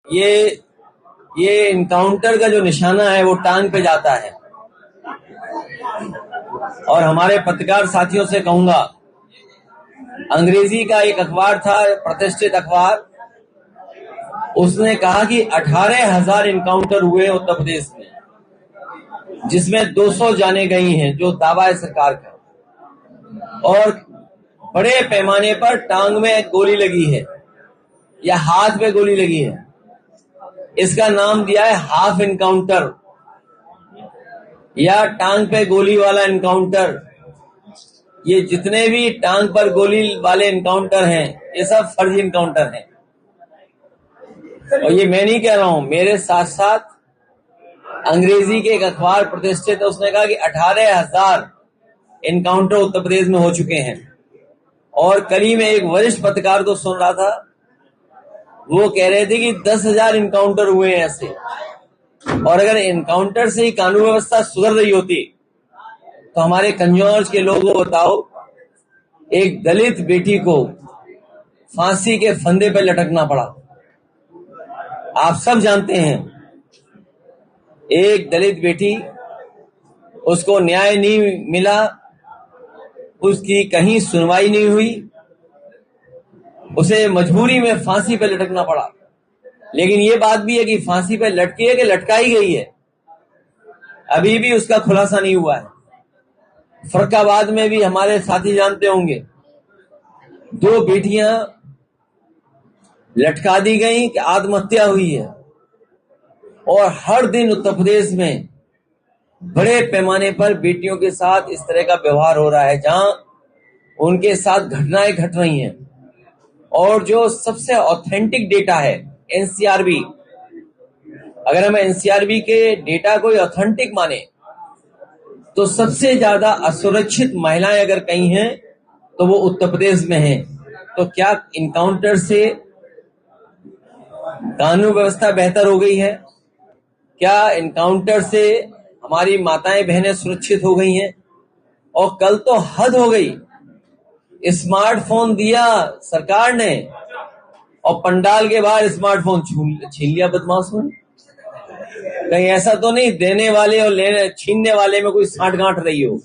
ये ये इनकाउंटर का जो निशाना है वो टांग पे जाता है। और हमारे पत्रकार साथियों से कहूंगा, अंग्रेजी का एक अखबार था, प्रतिष्ठित अखबार, उसने कहा कि 18,000 इनकाउंटर हुए उत्तर प्रदेश में, जिसमें 200 जाने गई हैं, जो दावा है सरकार का। और बड़े पैमाने पर टांग में गोली लगी है या हाथ में गोली लगी है। इसका नाम दिया है हाफ इनकाउंटर या टांग पे गोली वाला इनकाउंटर। ये जितने भी टांग पर गोली वाले इनकाउंटर हैं, ये सब फर्जी इनकाउंटर हैं। और ये मैं नहीं कह रहा हूं, मेरे साथ साथ अंग्रेजी के एक अखबार प्रतिष्ठित है, उसने कहा कि 18,000 इनकाउंटर उत्तर प्रदेश में हो चुके हैं। और कल ही मैं एक वरिष्ठ पत्रकार को सुन रहा था, वो कह रहे थे कि 10,000 इनकाउंटर हुए हैं ऐसे। और अगर इनकाउंटर से ही कानून व्यवस्था सुधर रही होती तो हमारे कंजौर के लोगों को बताओ, एक दलित बेटी को फांसी के फंदे पर लटकना पड़ा। आप सब जानते हैं, एक दलित बेटी, उसको न्याय नहीं मिला, उसकी कहीं सुनवाई नहीं हुई, उसे मजबूरी में फांसी पर लटकना पड़ा। लेकिन ये बात भी है कि फांसी पर लटकी है कि लटकाई गई है, अभी भी उसका खुलासा नहीं हुआ है। फर्रुखाबाद में भी हमारे साथी जानते होंगे, 2 बेटियां लटका दी गई कि आत्महत्या हुई है। और हर दिन उत्तर प्रदेश में बड़े पैमाने पर बेटियों के साथ इस तरह का व्यवहार हो रहा है, जहां उनके साथ घटनाएं घट रही हैं। और जो सबसे ऑथेंटिक डेटा है एनसीआरबी, अगर हम एनसीआरबी के डेटा को ऑथेंटिक माने तो सबसे ज्यादा असुरक्षित महिलाएं अगर कहीं हैं तो वो उत्तर प्रदेश में हैं। तो क्या इनकाउंटर से कानून व्यवस्था बेहतर हो गई है? क्या इनकाउंटर से हमारी माताएं बहनें सुरक्षित हो गई हैं? और कल तो हद हो गई, स्मार्टफोन दिया सरकार ने और पंडाल के बाहर स्मार्टफोन छीन लिया बदमाशों ने। कहीं ऐसा तो नहीं देने वाले और छीनने वाले में कोई साठगांठ रही हो?